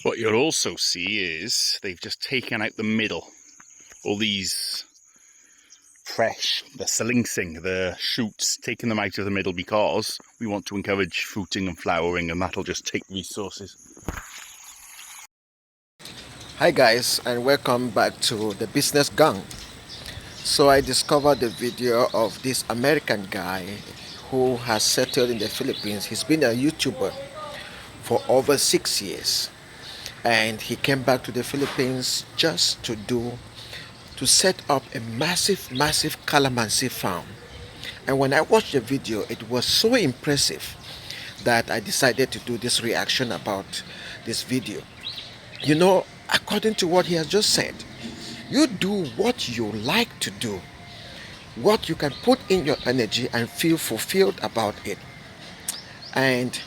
What you'll also see is they've just taken out the middle. All these fresh, the salingsing, the shoots, taking them out of the middle because we want to encourage fruiting and flowering, and that'll just take resources. Hi guys, and welcome back to the Business Gang. So I discovered the video of this American guy who has settled in the Philippines. He's been a YouTuber for over 6 years, and he came back to the Philippines just to set up a massive Calamansi farm. And when I watched the video, it was so impressive that I decided to do this reaction about this video. You know, according to what he has just said, you do what you like to do, what you can put in your energy and feel fulfilled about it. And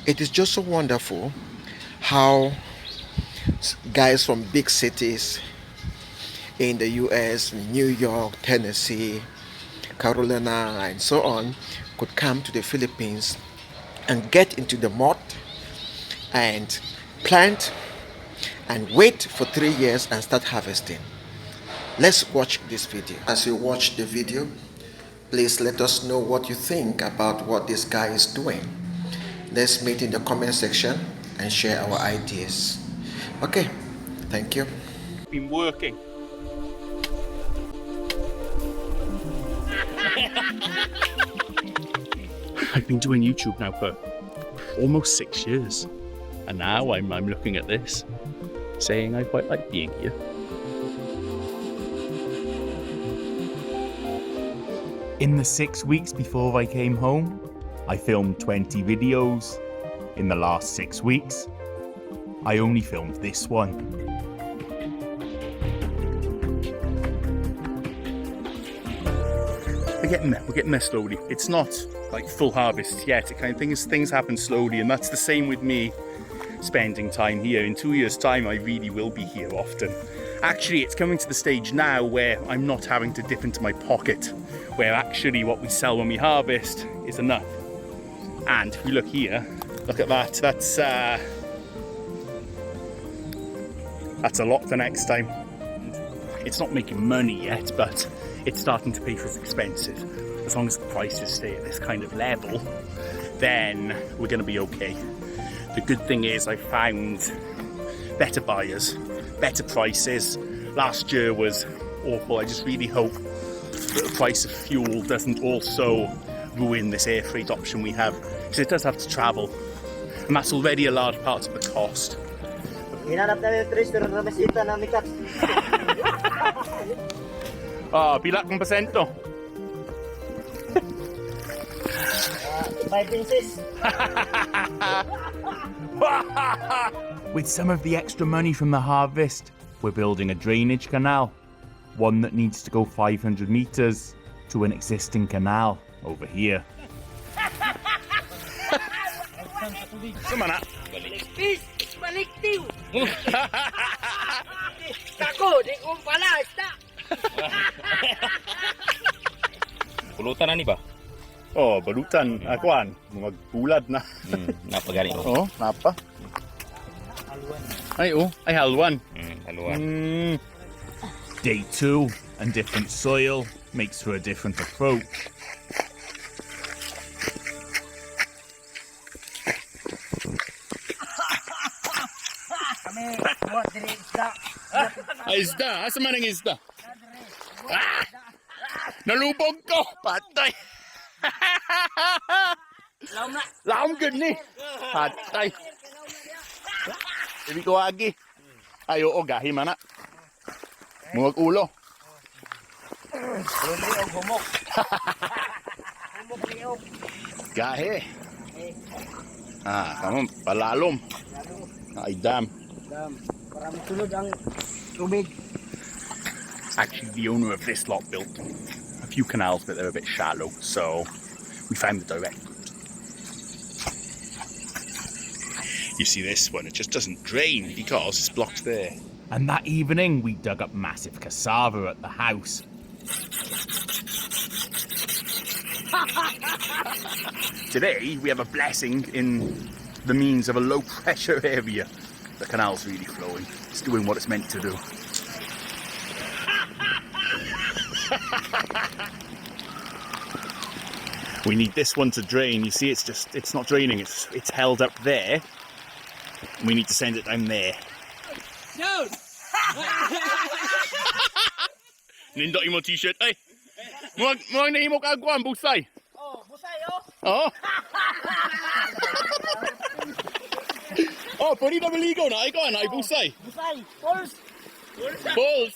it is just so wonderful how guys from big cities in the US, New York, Tennessee, Carolina, and so on, could come to the Philippines and get into the mud and plant and wait for 3 years and start harvesting. Let's watch this video. As you watch the video, please let us know what you think about what this guy is doing. Let's meet in the comment section and share our ideas. Okay, thank you. Been working. I've been doing YouTube now for almost 6 years, and now I'm looking at this, saying I quite like being here. In the 6 weeks before I came home, I filmed 20 videos. In the last 6 weeks, I only filmed this one. We're getting there slowly. It's not like full harvest yet. It kind of things happen slowly, and that's the same with me spending time here. In 2 years' time, I really will be here often. Actually, it's coming to the stage now where I'm not having to dip into my pocket, where actually what we sell when we harvest is enough. And if we look here, look at that. That's a lot for next time. It's not making money yet, but it's starting to pay for its expenses. As long as the prices stay at this kind of level, then we're going to be okay. The good thing is I found better buyers, better prices. Last year was awful. I just really hope that the price of fuel doesn't also ruin this air freight option we have, because it does have to travel, and that's already a large part of the cost. Pila kung pasento? 5 inches. With some of the extra money from the harvest, we're building a drainage canal, one that needs to go 500 meters to an existing canal over here. Sumana. Pulutan na ni ba? Oh, balutan. Akuan. Magulad na. Napagaling ko. Oh, napa? Ay, oh. Ay, halwan. Haluan. Day 2 and different soil makes for a different approach. Ay, isda. Asa man ang isda? Ah! Nalubog ko! Patay! Laom good ni! Patay! Ibig ko agi. Ay, oo, gahi man na. Muwag ulo. Humok. Gahi. Kamu palalom. Ay, dam. Para masunod ang tubig. Actually, the owner of this lot built a few canals, but they're a bit shallow, so we found the direct route. You see this one, it just doesn't drain because it's blocked there. And that evening, we dug up massive cassava at the house. Today, we have a blessing in the means of a low pressure area. The canal's really flowing. It's doing what it's meant to do. We need this one to drain. You see, it's not draining. It's held up there. We need to send it down there. Dude! Nindot mo t-shirt ay. Mo na imo kagwan busay. Oh, busay oh! Oh. Oh, pwede na maligo na. Ikaw na, busay. Busay! Pulse! Balls.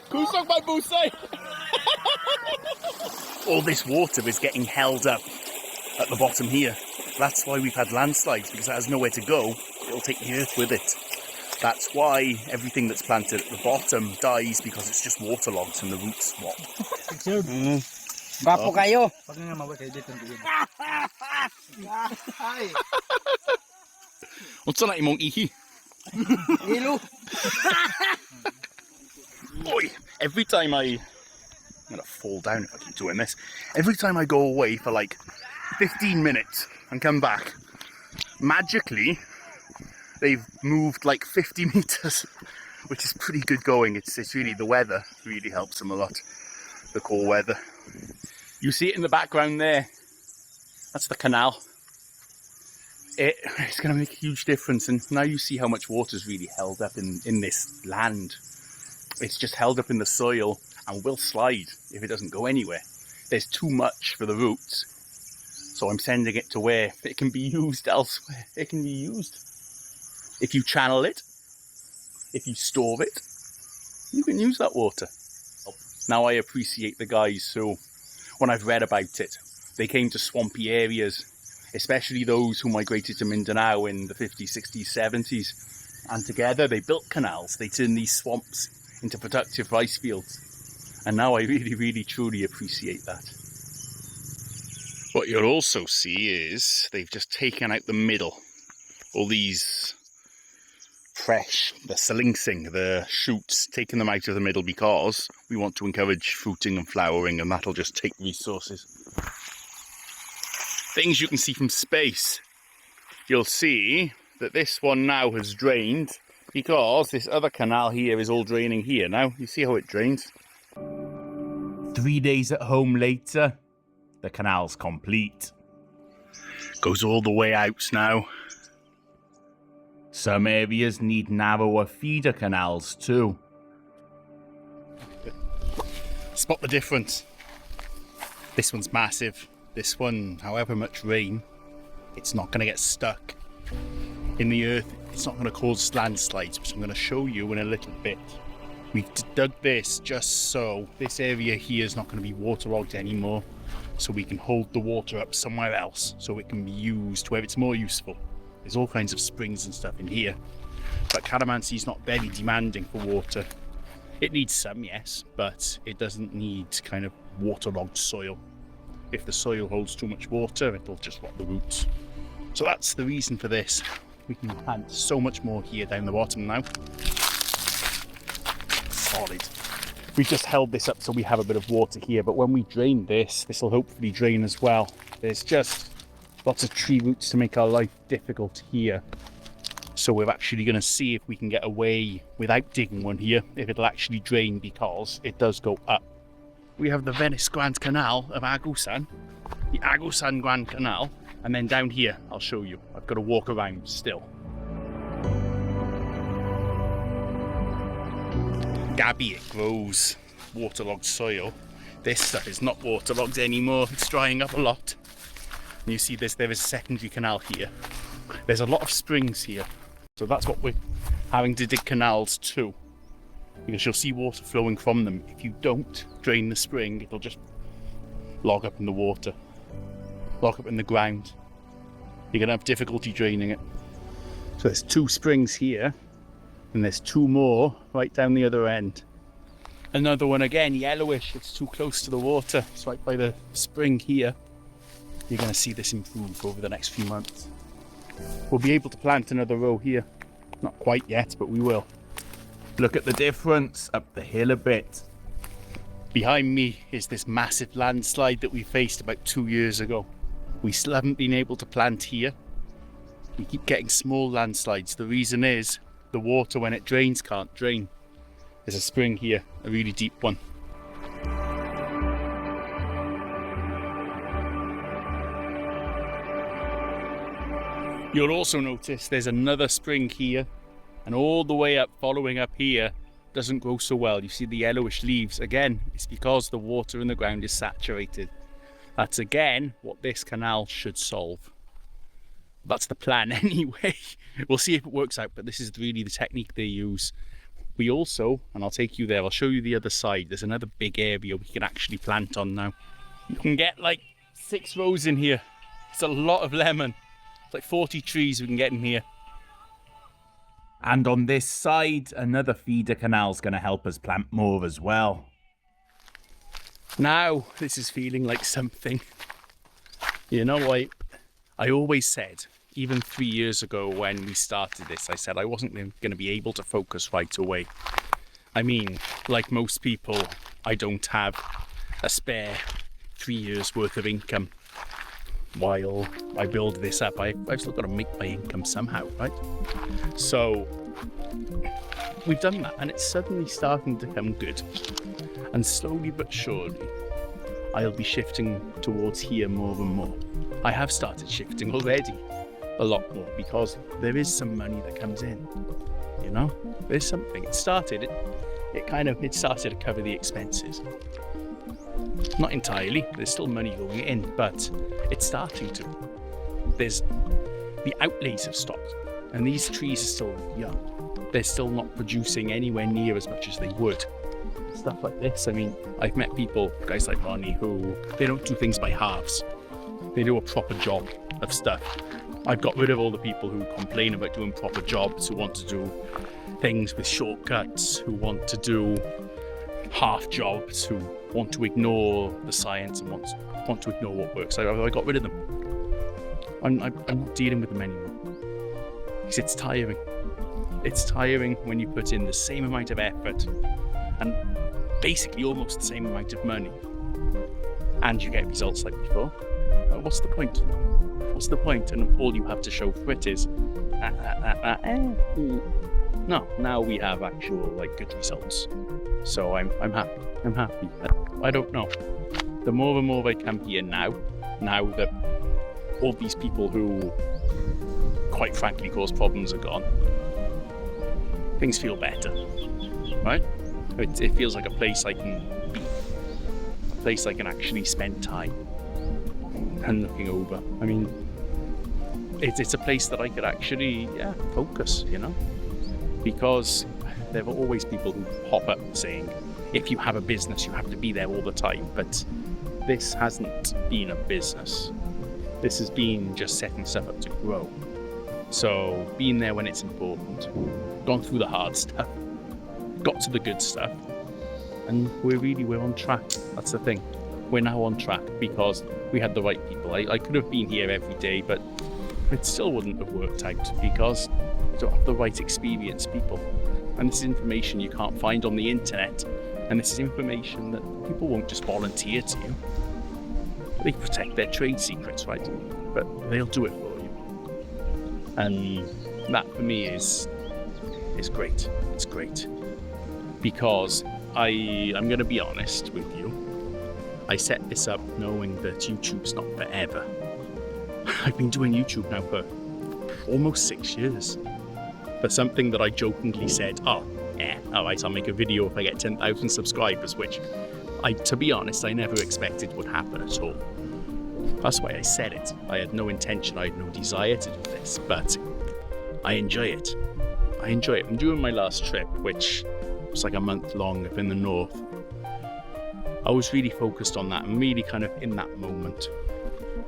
Kusog by busay. All this water is getting held up at the bottom here. That's why we've had landslides, because it has nowhere to go. It'll take the earth with it. That's why everything that's planted at the bottom dies, because it's just waterlogged from the root swap. Bapo kayo! Pag nga mawag kayo dito ng What's na imong ihi? Ilo! Boy, every time I'm gonna fall down if I keep doing this. Every time I go away for like 15 minutes and come back, magically they've moved like 50 meters, which is pretty good going. It's really, the weather really helps them a lot, the cold weather. You see it in the background there, that's the canal. It's going to make a huge difference, and now you see how much water is really held up in this land. It's just held up in the soil and will slide if it doesn't go anywhere. There's too much for the roots, so I'm sending it to where it can be used elsewhere. It can be used. If you channel it, if you store it, you can use that water. Now I appreciate the guys who, when I've read about it, they came to swampy areas, especially those who migrated to Mindanao in the 50s, 60s, 70s. And together they built canals. They turned these swamps into productive rice fields. And now I really, really, truly appreciate that. What you'll also see is they've just taken out the middle. All these fresh, the salingsing, the shoots, taking them out of the middle because we want to encourage fruiting and flowering, and that'll just take resources. Things you can see from space. You'll see that this one now has drained because this other canal here is all draining here now. You see how it drains? 3 days at home later, the canal's complete. Goes all the way out now. Some areas need narrower feeder canals too. Spot the difference. This one's massive. This one, however much rain, it's not going to get stuck in the earth. It's not going to cause landslides, which I'm going to show you in a little bit. We dug this just so this area here is not going to be waterlogged anymore, so we can hold the water up somewhere else so it can be used where it's more useful. There's all kinds of springs and stuff in here, but Calamansi is not very demanding for water. It needs some, yes, but it doesn't need kind of waterlogged soil. If the soil holds too much water, it'll just rot the roots. So that's the reason for this. We can plant so much more here down the bottom now. Solid. We've just held this up so we have a bit of water here, but when we drain this, this will hopefully drain as well. There's just lots of tree roots to make our life difficult here. So we're actually going to see if we can get away without digging one here, if it'll actually drain, because it does go up. We have the Venice Grand Canal of Agusan, the Agusan Grand Canal, and then down here, I'll show you. I've got to walk around still. Gabi, it grows waterlogged soil. This stuff is not waterlogged anymore. It's drying up a lot. And you see there is a secondary canal here. There's a lot of springs here. So that's what we're having to dig canals to, because you'll see water flowing from them. If you don't drain the spring, it'll just log up in the water, log up in the ground. You're going to have difficulty draining it. So there's 2 springs here, and there's 2 more right down the other end. Another one again, yellowish, it's too close to the water. It's right by the spring here. You're going to see this improve over the next few months. we'll be able to plant another row here. Not quite yet, but we will. Look at the difference up the hill a bit. Behind me is this massive landslide that we faced about 2 years ago. We still haven't been able to plant here. We keep getting small landslides. The reason is the water, when it drains, can't drain. There's a spring here, a really deep one. You'll also notice there's another spring here, and all the way up, following up here, doesn't grow so well. You see the yellowish leaves. Again, it's because the water in the ground is saturated. That's again what this canal should solve. That's the plan anyway. We'll see if it works out, but this is really the technique they use. We also, and I'll take you there, I'll show you the other side. There's another big area we can actually plant on now. You can get like 6 rows in here. It's a lot of lemon. It's like 40 trees we can get in here. And on this side, another feeder canal's going to help us plant more as well. Now, this is feeling like something. You know, I always said, even 3 years ago when we started this, I said I wasn't going to be able to focus right away. I mean, like most people, I don't have a spare 3 years worth of income while I build this up. I've still got to make my income somehow, right? So we've done that, and it's suddenly starting to come good. And slowly but surely, I'll be shifting towards here more and more. I have started shifting already a lot more because there is some money that comes in. You know, there's something. It started to cover the expenses. Not entirely. There's still money going in, but it's starting to. The outlays have stopped, and these trees are still young. They're still not producing anywhere near as much as they would. Stuff like this. I mean, I've met people, guys like Ronnie, who they don't do things by halves. They do a proper job of stuff. I've got rid of all the people who complain about doing proper jobs, who want to do things with shortcuts, who want to do half jobs, who want to ignore the science and want to ignore what works. I got rid of them. I'm not dealing with them anymore. Because it's tiring. It's tiring when you put in the same amount of effort and basically almost the same amount of money, and you get results like before. What's the point? What's the point? And all you have to show for it is no. Now we have actual good results. So I'm happy. I'm happy. I don't know. The more and more I come here now that all these people who quite frankly cause problems are gone, things feel better, right? It feels like a place I can actually spend time and looking over. I mean, it's a place that I could actually focus, you know, because there are always people who pop up saying, if you have a business, you have to be there all the time. But this hasn't been a business. This has been just setting stuff up to grow. So being there when it's important, gone through the hard stuff, got to the good stuff, and we're on track. That's the thing. We're now on track because we had the right people. I could have been here every day, but it still wouldn't have worked out because you don't have the right experienced people. And this is information you can't find on the internet. And this is information that people won't just volunteer to you. They protect their trade secrets, right? But they'll do it for you. And that for me is great. It's great. Because I'm going to be honest with you. I set this up knowing that YouTube's not forever. I've been doing YouTube now for almost 6 years. For something that I jokingly said, alright, I'll make a video if I get 10,000 subscribers, which to be honest, I never expected would happen at all. That's why I said it. I had no intention, I had no desire to do this, but I enjoy it. I enjoy it. And during my last trip, which was like a month long up in the north, I was really focused on that and really kind of in that moment.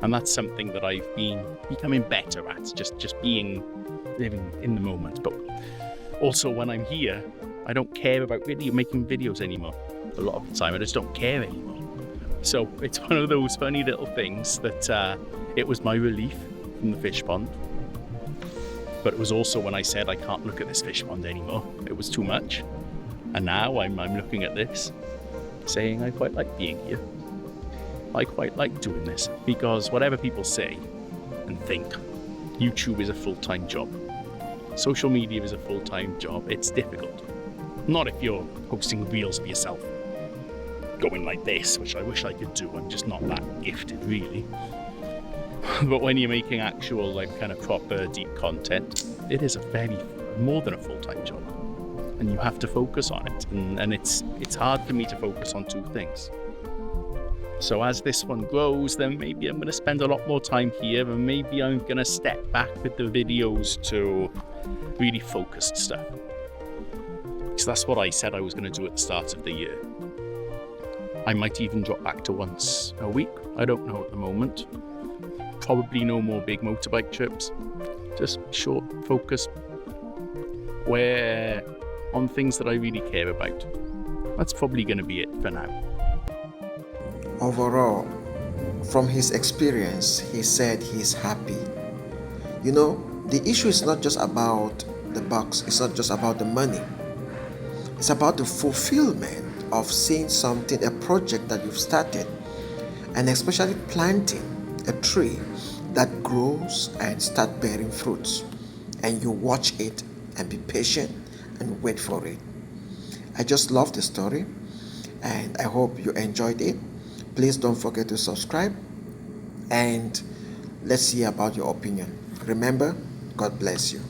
And that's something that I've been becoming better at, just living in the moment. But also when I'm here, I don't care about really making videos anymore. A lot of the time I just don't care anymore. So it's one of those funny little things that it was my relief from the fish pond. But it was also when I said I can't look at this fish pond anymore. It was too much. And now I'm looking at this, saying I quite like being here. I quite like doing this, because whatever people say and think, YouTube is a full-time job. Social media is a full-time job. It's difficult. Not if you're posting reels of yourself going like this, which I wish I could do. I'm just not that gifted, really. But when you're making actual, kind of proper, deep content, it is more than a full-time job. And you have to focus on it. And it's hard for me to focus on two things. So as this one grows, then maybe I'm going to spend a lot more time here, and maybe I'm going to step back with the videos to really focused stuff. Because that's what I said I was going to do at the start of the year. I might even drop back to once a week. I don't know at the moment. Probably no more big motorbike trips. Just short, focused, on things that I really care about. That's probably going to be it for now. Overall, from his experience, he said he's happy. You know, the issue is not just about the bucks, it's not just about the money. It's about the fulfillment of seeing something, a project that you've started, and especially planting a tree that grows and start bearing fruits. And you watch it and be patient and wait for it. I just love the story, and I hope you enjoyed it. Please don't forget to subscribe, and let's see about your opinion. Remember, God bless you.